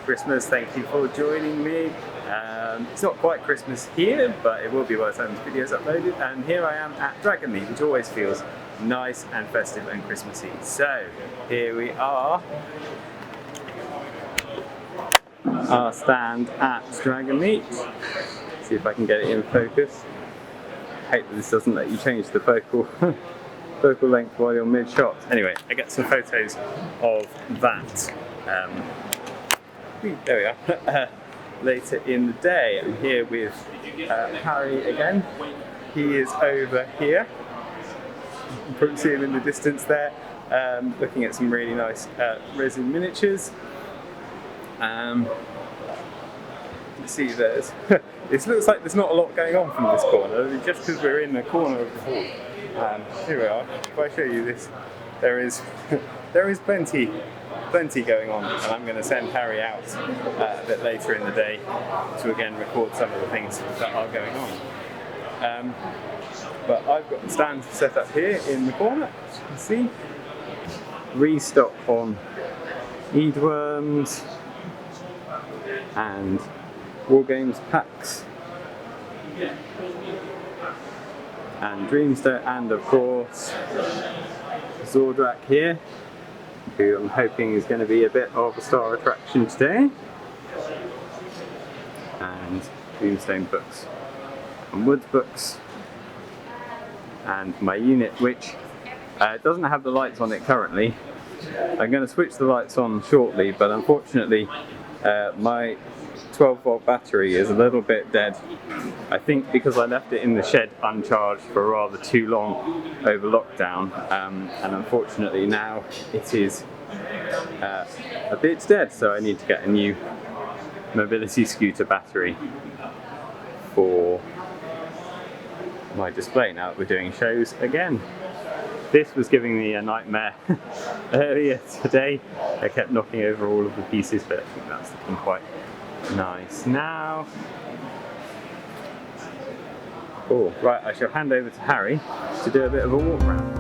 Christmas. Thank you for joining me. It's not quite Christmas here, but it will be by the time this video is uploaded. And here I am at Dragonmeet, which always feels nice and festive and Christmassy. So here we are, our stand at Dragonmeet. See if I can get it in focus. I hate that this doesn't let you change the focal length while you're mid-shot. Anyway, I get some photos of that. There we are. Later in the day. I'm here with Harry again. He is over here. You can probably see him in the distance there, looking at some really nice resin miniatures. See, there's it looks like there's not a lot going on from this corner, just because we're in the corner of the hall. Here we are. If I show you this, there is plenty going on, and I'm going to send Harry out a bit later in the day to again record some of the things that are going on. But I've got the stand set up here in the corner, as you can see. Restock on Eadworms and War Games packs and Dreamstone, and of course Zordrak here, who I'm hoping is going to be a bit of a star attraction today, and Dreamstone books and Woods books, and my unit, which doesn't have the lights on it currently. I'm going to switch the lights on shortly, but unfortunately my 12-volt battery is a little bit dead. I think because I left it in the shed uncharged for rather too long over lockdown, and unfortunately now it is a bit dead, so I need to get a new mobility scooter battery for my display now that we're doing shows again. This was giving me a nightmare earlier today. I kept knocking over all of the pieces, but I think that's looking quite nice now. Oh, right, I shall hand over to Harry to do a bit of a walk round.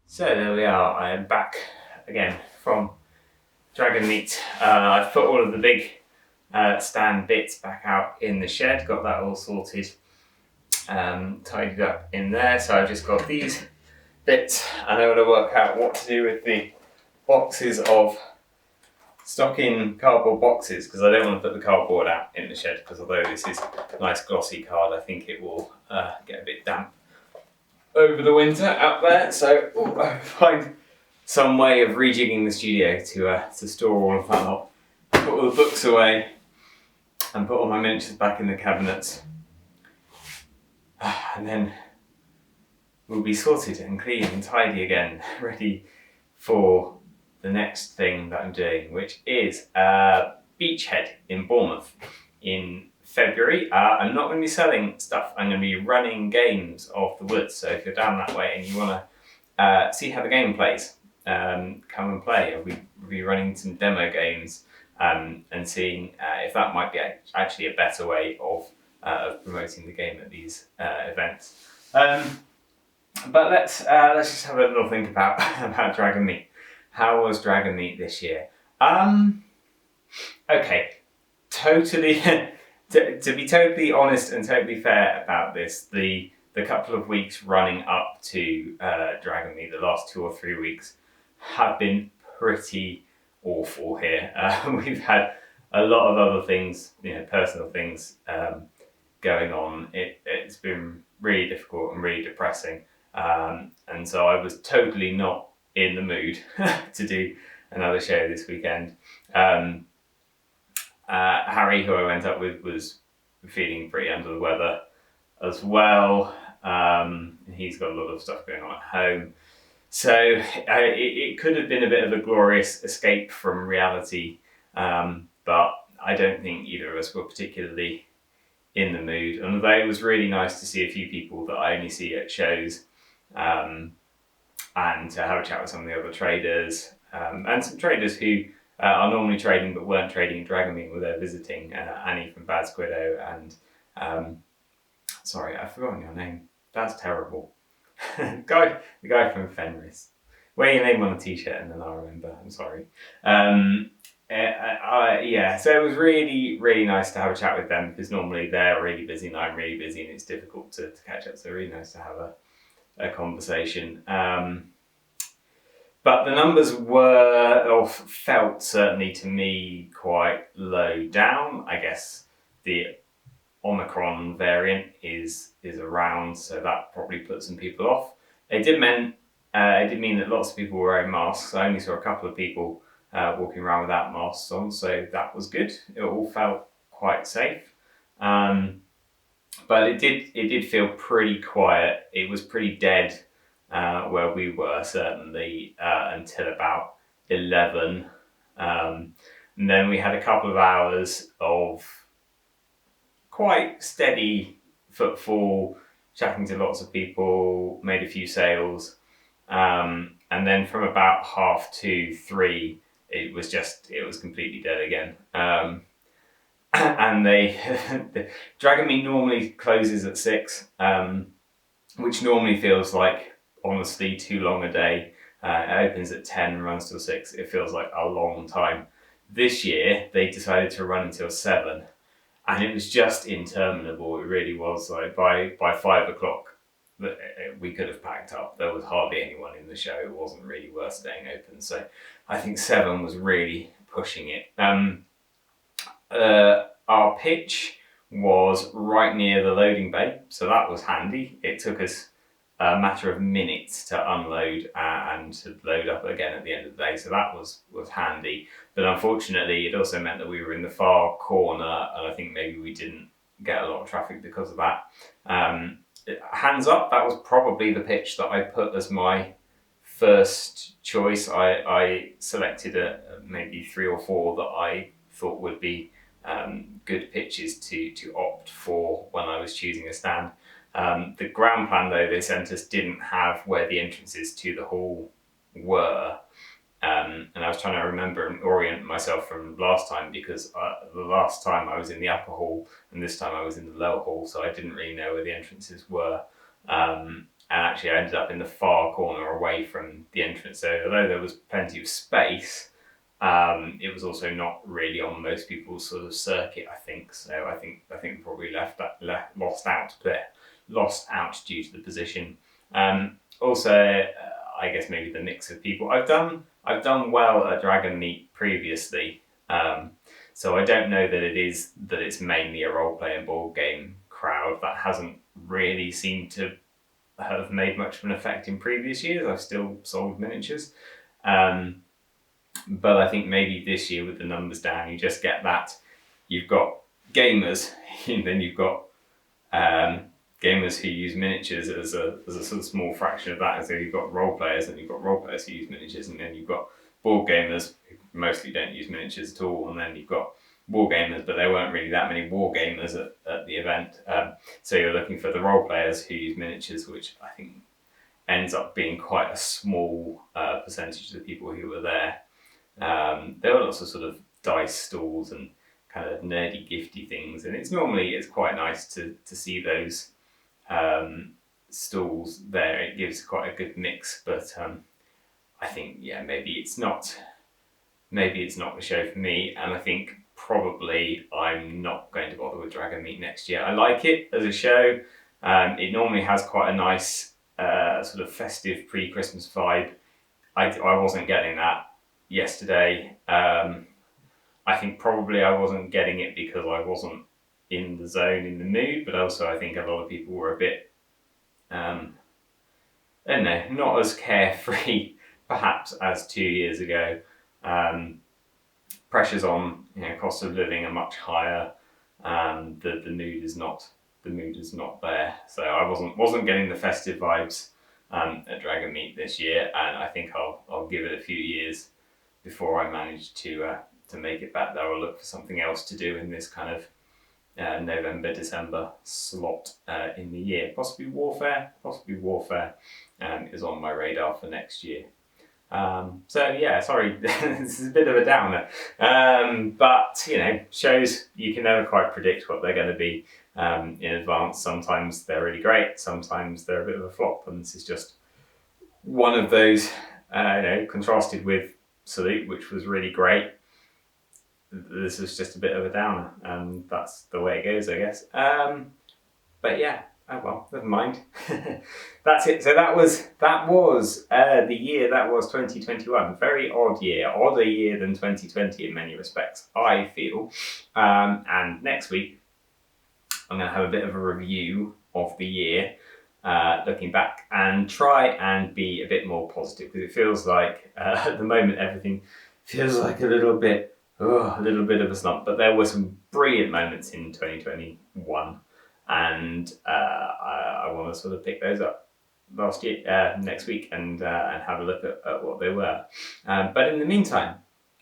So there we are, I am back again from Dragonmeet. I've put all of the big stand bits back out in the shed, got that all sorted, tidied up in there. So I've just got these bits, and I'm going to work out what to do with the boxes of stock in cardboard boxes because I don't want to put the cardboard out in the shed, because although this is nice glossy card, I think it will get a bit damp over the winter out there. So I'll find some way of rejigging the studio to store all of that lot, put all the books away and put all my miniatures back in the cabinets, and then we'll be sorted and clean and tidy again, ready for the next thing that I'm doing, which is Beachhead in Bournemouth in February. I'm not going to be selling stuff, I'm going to be running games off the woods. So if you're down that way and you want to see how the game plays, come and play. I'll be running some demo games and seeing if that might be actually a better way of promoting the game at these events. But let's just have a little think about Dragonmeet. How was Dragonmeet this year? Okay, totally. to be totally honest and totally fair about this, the couple of weeks running up to Dragonmeet, the last 2 or 3 weeks, have been pretty awful here. We've had a lot of other things, personal things going on. It's been really difficult and really depressing. And so I was totally not in the mood to do another show this weekend. Harry, who I went up with, was feeling pretty under the weather as well. He's got a lot of stuff going on at home. So it could have been a bit of a glorious escape from reality, but I don't think either of us were particularly in the mood. And although it was really nice to see a few people that I only see at shows, and to have a chat with some of the other traders, and some traders who are normally trading but weren't trading at Dragonmeet, were there visiting. Annie from Bad Squiddo and sorry, I've forgotten your name. That's terrible. the guy from Fenris. Wear your name on a t-shirt and then I'll remember. I'm sorry. Yeah, so it was really, really nice to have a chat with them, because normally they're really busy and I'm really busy and it's difficult to catch up. So really nice to have a conversation. But the numbers were, or felt certainly to me, quite low down. I guess the Omicron variant is around, so that probably put some people off. It did mean that lots of people were wearing masks. I only saw a couple of people walking around without masks on, so that was good. It all felt quite safe. But it did feel pretty quiet. It was pretty dead where we were, certainly until about 11. And then we had a couple of hours of quite steady footfall, chatting to lots of people, made a few sales. And then from about 2:30, it was completely dead again. And the Dragonmeet normally closes at 6, which normally feels like, honestly, too long a day. It opens at 10 and runs till 6. It feels like a long time. This year, they decided to run until 7, and it was just interminable. It really was. Like by 5 o'clock, we could have packed up. There was hardly anyone in the show. It wasn't really worth staying open. So I think 7 was really pushing it. Our pitch was right near the loading bay, so that was handy. It took us a matter of minutes to unload and to load up again at the end of the day, so that was handy. But unfortunately, it also meant that we were in the far corner, and I think maybe we didn't get a lot of traffic because of that. Hands up, that was probably the pitch that I put as my first choice. I selected maybe 3 or 4 that I thought would be good pitches to opt for when I was choosing a stand. The ground plan, though, they sent us didn't have where the entrances to the hall were. And I was trying to remember and orient myself from last time, because the last time I was in the upper hall and this time I was in the lower hall, so I didn't really know where the entrances were. And actually I ended up in the far corner away from the entrance. So although there was plenty of space, it was also not really on most people's sort of circuit, I think. So I think probably lost out due to the position. Also, I guess maybe the mix of people. I've I've done well at Dragonmeet previously, so I don't know that it's mainly a role play and board game crowd. That hasn't really seemed to have made much of an effect in previous years. I've still sold miniatures, but I think maybe this year with the numbers down, you just get that you've got gamers, and then you've got gamers who use miniatures as a sort of small fraction of that. So you've got role players, and you've got role players who use miniatures, and then you've got board gamers who mostly don't use miniatures at all, and then you've got war gamers, but there weren't really that many war gamers at the event. So you're looking for the role players who use miniatures, which I think ends up being quite a small percentage of the people who were there. There were lots of sort of dice stalls and kind of nerdy gifty things, and it's quite nice to see those stalls there. It gives quite a good mix, but I think maybe it's not the show for me, and I think probably I'm not going to bother with Dragonmeet next year. I like it as a show. It normally has quite a nice sort of festive pre-Christmas vibe. I wasn't getting that yesterday. I think probably I wasn't getting it because I wasn't in the zone, in the mood, but also I think a lot of people were a bit, I don't know, not as carefree perhaps as 2 years ago. Pressures on cost of living are much higher. The mood is not there. So I wasn't getting the festive vibes at Dragonmeet this year, and I think I'll give it a few years before I manage to make it back there. I'll look for something else to do in this kind of November, December slot in the year. Possibly Warfare is on my radar for next year. Sorry, this is a bit of a downer. But shows you can never quite predict what they're going to be in advance. Sometimes they're really great, sometimes they're a bit of a flop, and this is just one of those. Contrasted with Salute, which was really great, this was just a bit of a downer, and that's the way it goes, I guess. But yeah. Oh well, never mind. That's it. So that was the year that was 2021. Very odd year, odder year than 2020 in many respects, I feel. And next week, I'm going to have a bit of a review of the year, looking back, and try and be a bit more positive, because it feels like at the moment everything feels like a little bit of a slump. But there were some brilliant moments in 2021. And I want to sort of pick those up next week and have a look at what they were. But in the meantime,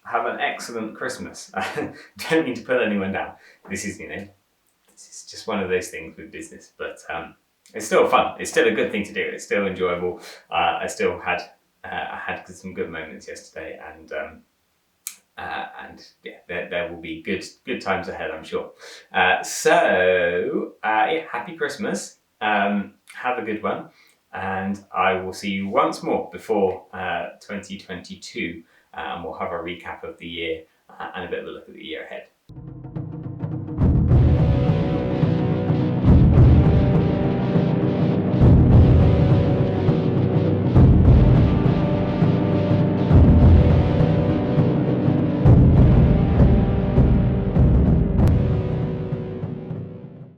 have an excellent Christmas. Don't mean to put anyone down. This is just one of those things with business, but it's still fun. It's still a good thing to do. It's still enjoyable. I still had some good moments yesterday, and there will be good times ahead, I'm sure. Happy Christmas. Have a good one, and I will see you once more before 2022, and we'll have a recap of the year and a bit of a look at the year ahead.